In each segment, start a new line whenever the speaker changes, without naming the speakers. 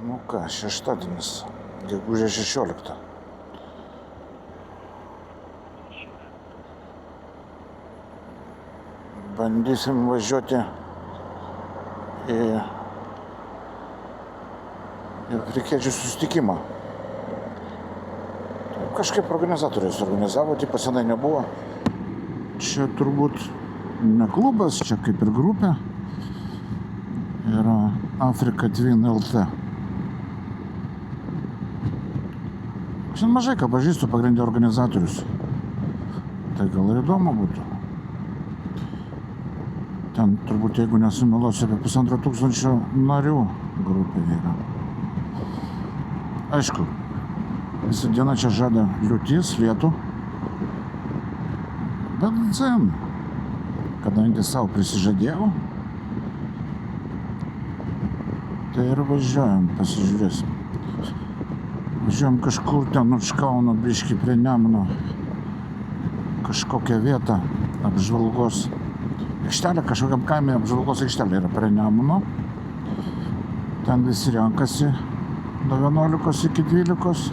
Nu ką, šeštadienis, gegužės 16. Bandysim važiuoti į afrikiečių susitikimą. Kažkaip organizatorius organizavo, tipo senai nebuvo. Čia turbūt ne klubas, čia kaip ir grupė. Yra Africa Twin LT. Šiandien mažai ką pažįstu pagrindinį organizatorius. Tai gal ir įdomu būtų. Ten turbūt, jeigu nesumeluosiu, apie 1500 narių grupė yra. Aišku, visą dieną čia žada liūtis, lietų. Bet dzin, kadangi savo prisižadėjau, tai ir važiuojam, pasižiūrėsim. Važiuojam kažkur ten už Kauno, biškį prie Nemuno, kažkokią vietą apžvalgos. Aikštelė, kažkokiam kaime apžvalgos aikštelė yra prie Nemuno. Ten visi renkasi nuo 11 iki 12.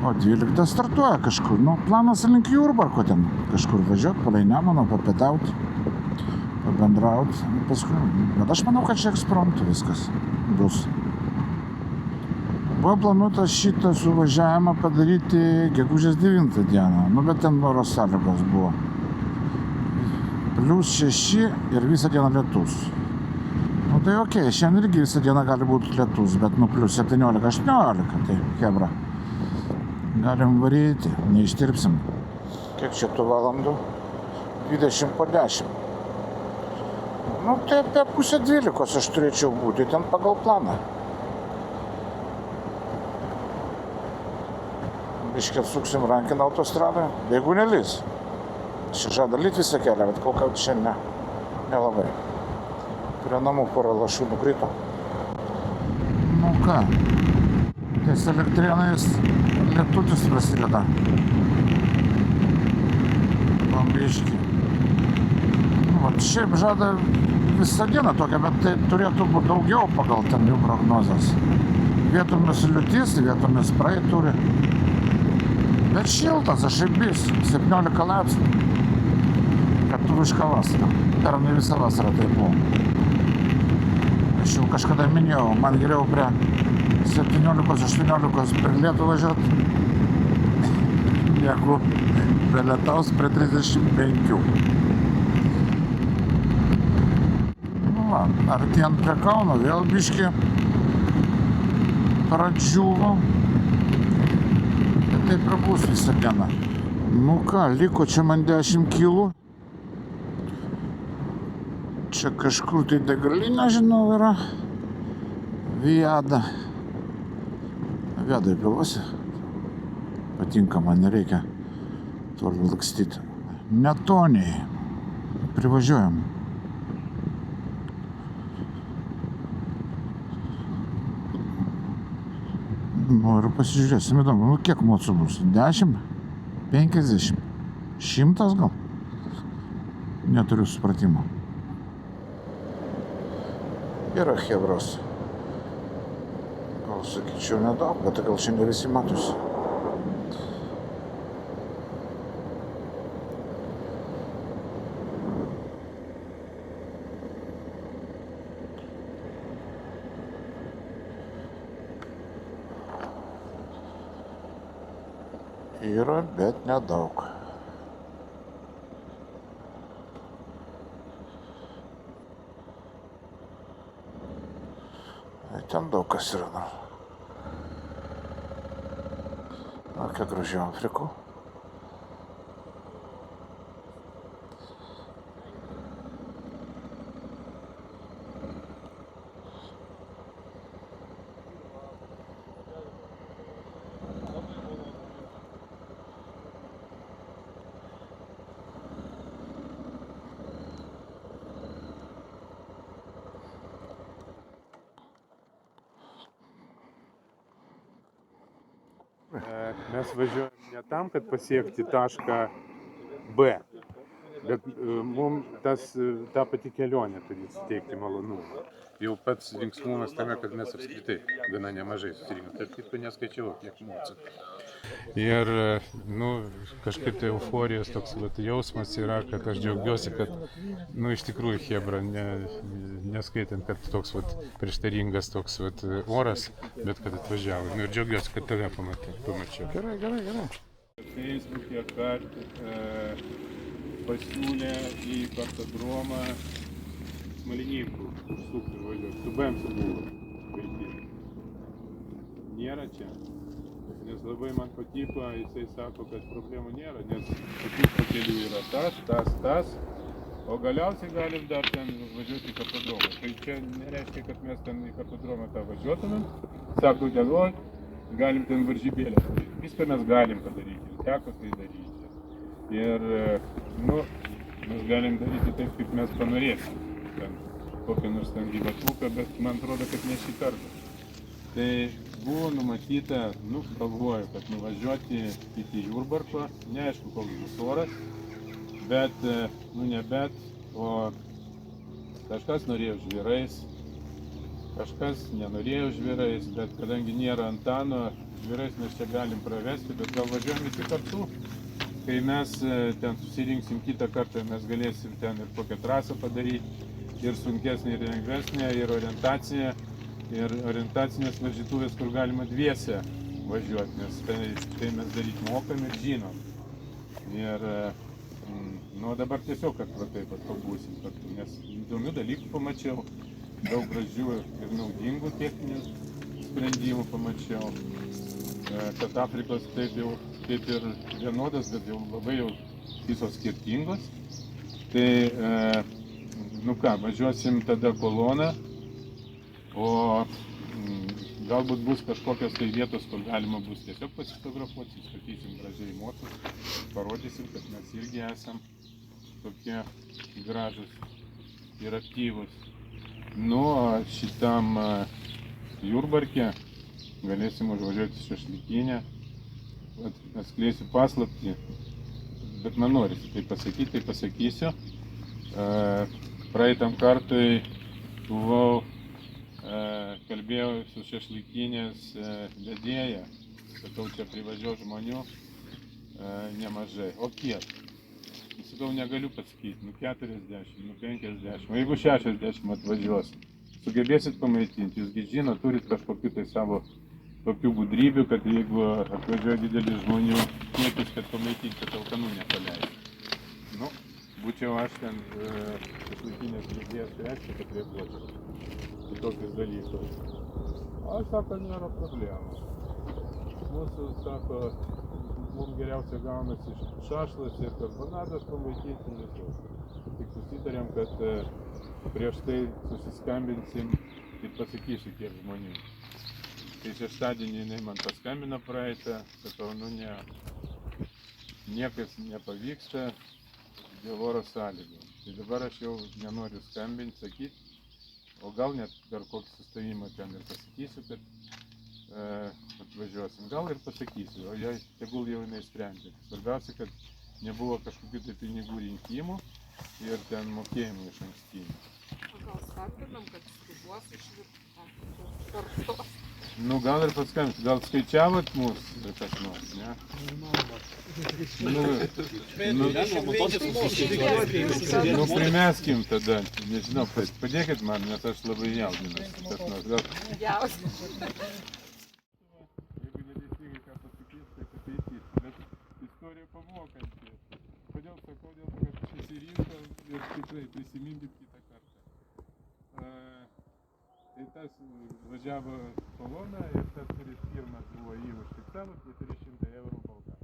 O 12 startuoja kažkur. Nu, planas link Jurbarko ten kažkur važiuot, palei Nemuno, papietaut, pabendraut. Paskui. Bet aš manau, kad čia ekspromtu viskas bus. Buvo planuota šitą suvažiavimą padaryti gegužės 9 dieną. Nu, bet ten oro sąlygos buvo. +6 ir visą dieną lietus. Nu tai okei, šiandien irgi visą dieną gali būti lietus, bet nu +17, 18, tai hebra. Galim varyti, neištirpsim. Kiek čia tų valandų? 20 po 10. Nu tai apie 11:30 aš turėčiau būti ten pagal planą. Biškį atsuksim rankiną autostradą, jeigu nelys. Čia žada lyt visą kelią, bet kol kas čia nelabai. Prie namų porą lašų nukrito. Nu ką, ties elektrėnais lietutis prasideda. Bambiškį. Nu, vat šiaip žada visą dieną tokią, bet tai turėtų būti daugiau pagal ten jų prognozes. Vietomis liūtis, vietomis praeit turi. Bet šiltas, aš įbys, 17 laipsnių. Lietuviška vasara. Pernai visą vasarą tai buvo. Aš jau kažkada minėjau, man geriau prie 17-18 per Lietuvą važiuot, negu prie lietaus prie 35. Nu va, artėjant prie Kauno vėl biškį pradžiūvo. Bet taip ir bus visą dieną. Nu ką, liko čia man 10 kilų. Čia kažkur tai degalinė, žinau, yra. Viada. Viada įpiluosi. Patinka, man nereikia toli lakstyti. Netoniai. Privažiuojam. Nu ir pasižiūrėsim, įdomu, nu kiek mocų bus? 10? 50? 100 gal? Neturiu supratimo. Yra hebros. Gal sakyčiau nedaug, bet gal šiandien visi matosi. Yra, bet nedaug. Ten daug kas yra. Kokia graži Afrika.
Mes važiuojam ne tam, kad pasiekti tašką B. Bet mums ta pati kelionė turi suteikti malonumą. Jau pats linksmumas tame, kad mes apskritai gana nemažai susirinkome. Tarp kitko neskaičiau, kiek mūsų. Ir kažkaip tai euforijos toks jausmas yra, kad aš džiaugiuosi, kad iš tikrųjų chebra, neskaitant, kad toks prieštaringas toks oras, bet kad atvažiavo. Ir džiaugiuosi, kad tave pamačiau.
Gerai.
Feisbuke, kad pasiūlė į kartodromą Smalininkų užsukti ir važiuoti. Su BMS buvo vaikinai. Nėra čia. Nes labai man patiko, jisai sako, kad problemų nėra, nes tokių pakelių yra tas, o galiausiai galim dar ten važiuoti į kartodromą. Tai čia nereiškia, kad mes ten į kartodromą tą važiuotumėm. Sako, galim ten varžybėlę padaryti. Viską mes galim padaryti, teko tai daryti. Ir, mes galim daryti taip, kaip mes panorėsim. Ten kokią nors ten gyvatuką, bet man atrodo, kad ne šį kartą. Tai buvo numatyta, galvoju, kad nuvažiuoti iki Jurbarko, neaišku, koks bus oras, bet, o kažkas norėjo žvėrais, kažkas nenorėjo žvėrais, bet kadangi nėra Antano, žvėrais mes čia galim pravesti, bet gal važiuojam visi kartu. Kai mes ten susirinksim kitą kartą, mes galėsim ten ir kokią trasą padaryti, ir sunkesnė, ir lengvesnė, ir orientacinė, ir orientacinės varžytuvės, kur galima dviese važiuoti, nes tai mes daryti mokam ir žinom. Ir dabar tiesiog, kad taip pabūsim kartu, nes įdomių dalykų pamačiau, daug gražių ir naudingų techninių sprendimų pamačiau, kad Afrikos taip ir vienodas, bet jau labai visos skirtingos. Tai, važiuosim tada koloną, o galbūt bus kažkokios tai vietos, kur galima bus tiesiog pasifotografuoti, statysim gražiai motus, parodysim, kad mes irgi esam tokie gražus ir aktyvus. O šitam Jurbarke galėsim užvažiuoti šašlykinę, atskleisiu paslaptį, bet man norisi tai pasakyti, tai pasakysiu. Praeitam kartui buvau, kalbėjau su šašlykinės vedėja, sakau, čia privažiuos žmonių nemažai. O kiek? Sakau, negaliu pasakyti, 40, 50, o jeigu 60 atvažiuos, sugebėsit pamaitinti, jūsgi žino, turit kažkokių tai savo tokių gudrybių, kad jeigu atvažiuoja didelis žmonių kiekis, kad pamaitinti, kad alkanų nepaleidžia. Būčiau aš ten šašlykinės vedėjas, tai reiškia, kad reaguočiau į tokius dalykus. Aš sako, nėra problemų. Mūsų, sako, mums geriausia gaunasi šašlas ir karbonadas pamaitinti visus. Tik susitarėm, kad prieš tai susiskambinsim ir pasakysiu, kiek žmonių. Tai šeštadienį jinai man paskambino praeitą, sakau, niekas nepavyksta dėl oro sąlygų. Tai dabar aš jau nenoriu skambinti, sakyti, o gal net per kokį sustojimą ten ir pasakysiu, kad atvažiuosim. Gal ir pasakysiu, o tegul jau jinai sprendžia. Svarbiausia, kad nebuvo kažkokių tai pinigų rinkimų ir ten mokėjimų iš ankstinių.
O gal skambinam, kad skubuos išvirti kartos?
Gal ir paskambinti. Gal skaičiavot mūsų kas nors, ne? Primeskim tada, nežinau, padėkit man, nes aš labai jaudinuosi kas nors. Jeigu neteisingai ką pasakys, tai pataisysiu, bet istorija pamokanti. Kodėl sakau, dėl to, kad susirinko ir tikrai prisiminkit kitą kartą. Tai tas važiavo kolona ir tas, kuris pirmas buvo jį užfiksavo, 400 eurų bauda.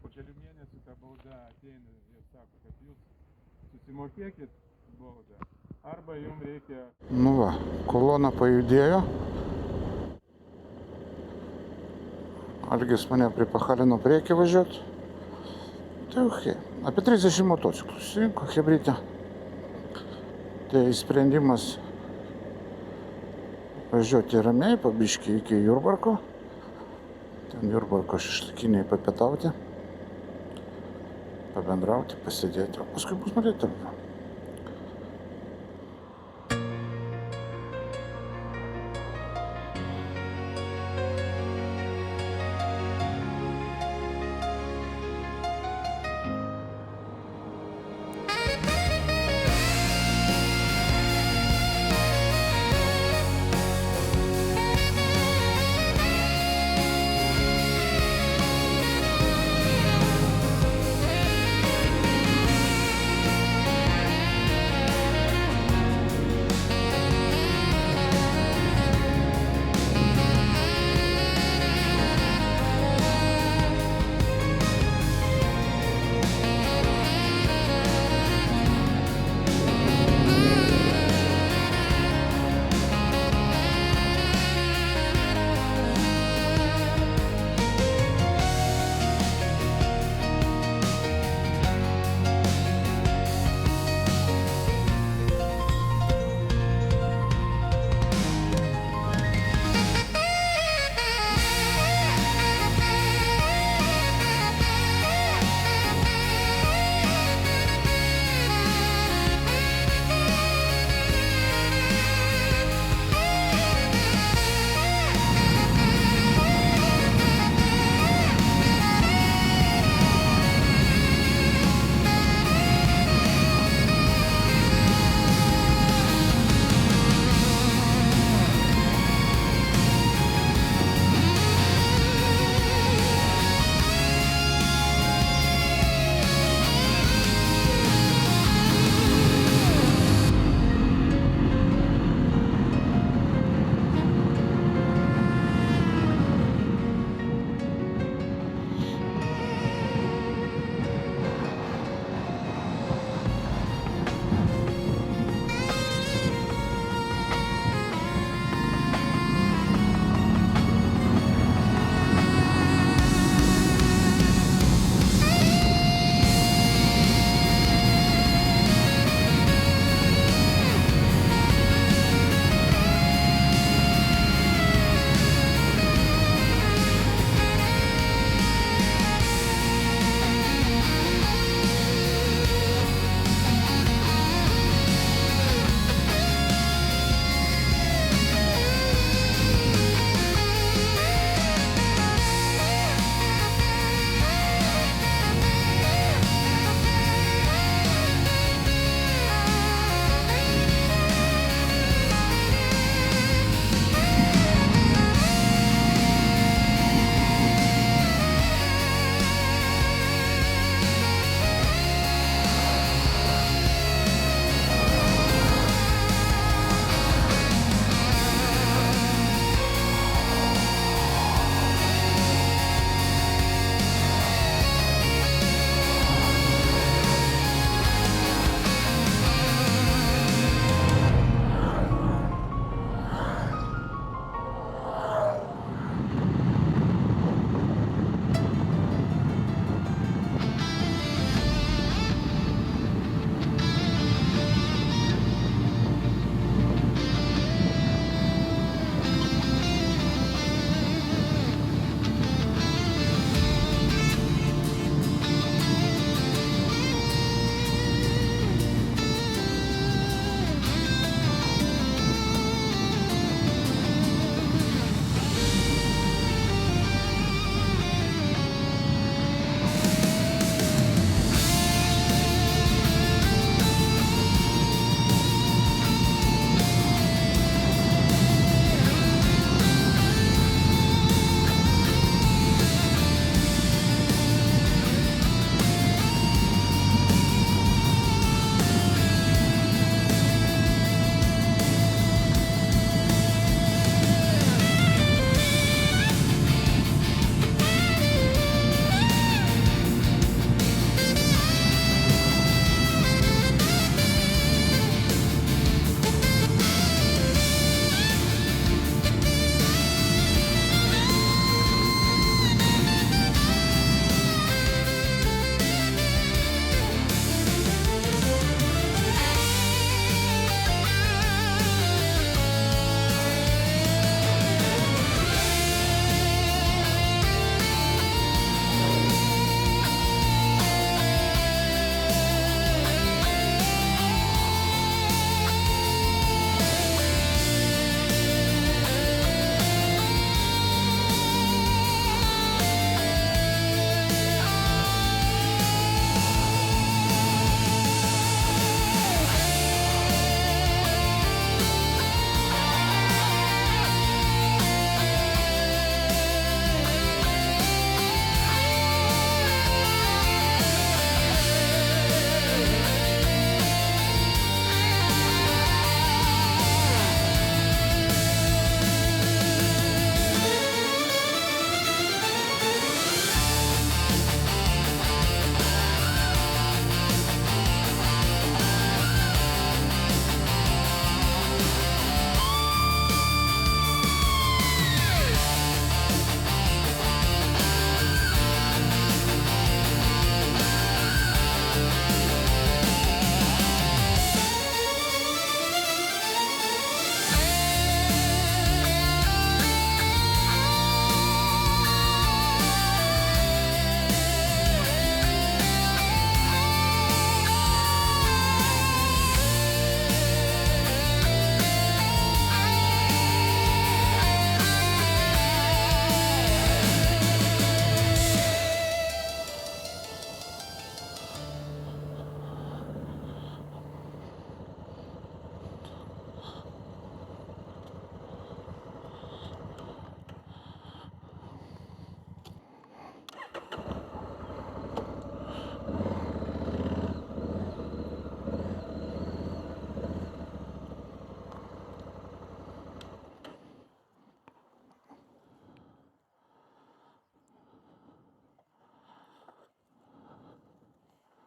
Po kelių mėnesių ta bauda ateina ir sako, kad jūs susimokėkit baudą, arba jums reikia...
Kolona pajudėjo. Algis mane pripachalino priekį važiuoti. Tai okei. Apie 30 motociklų susirinko chebrytė. Tai sprendimas važiuoti ramiai, pabiškiai iki Jurbarko. Ten Jurbarko šašlykiniai papietauti. pabendrauti, pasėdėti, o paskui bus matyti.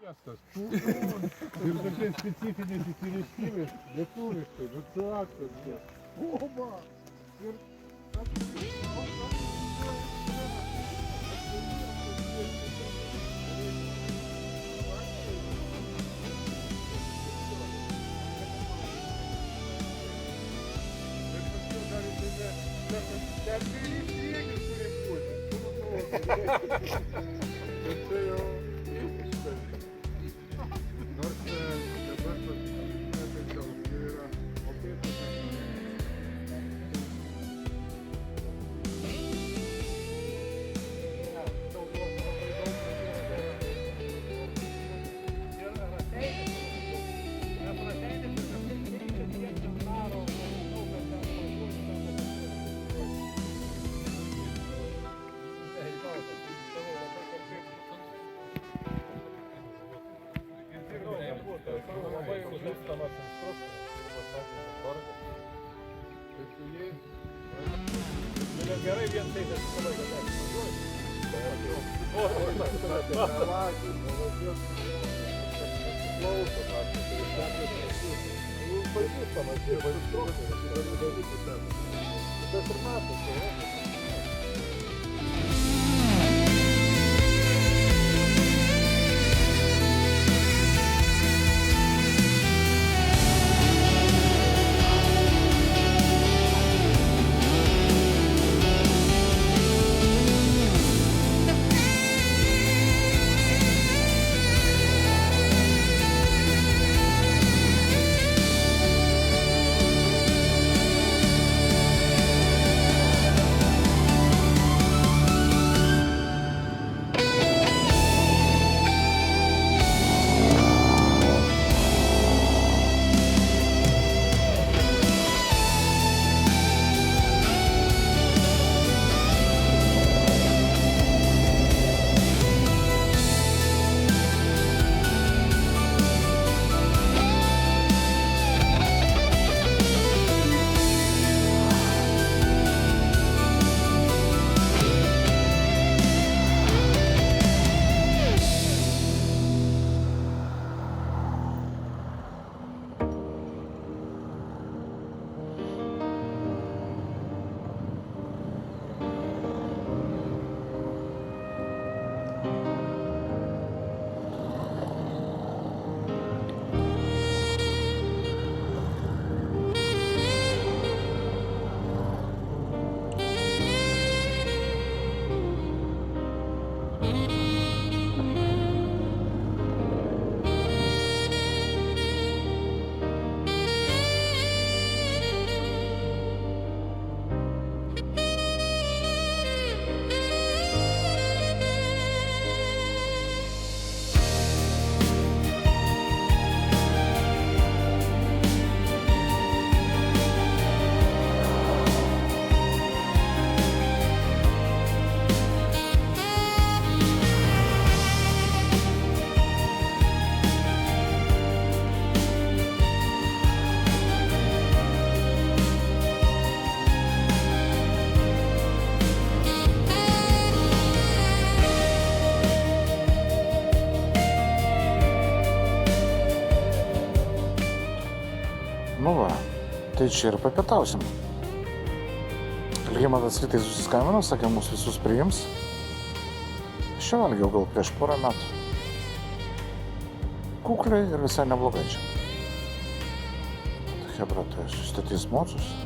Miestas. Ir tokie specifiniai įsireiškimai, lietuviškai, bet su akcentu. Oba! Ir gerai vien tai, kad visą laiką
Nu va, tai čia ir papietausim. Algimantas rytais susiskambino, sakė, mus visus priims. Aš čia valgiau gal prieš porą metų. Kukliai ir visai neblogai čia. Hebra, tai statys mocus.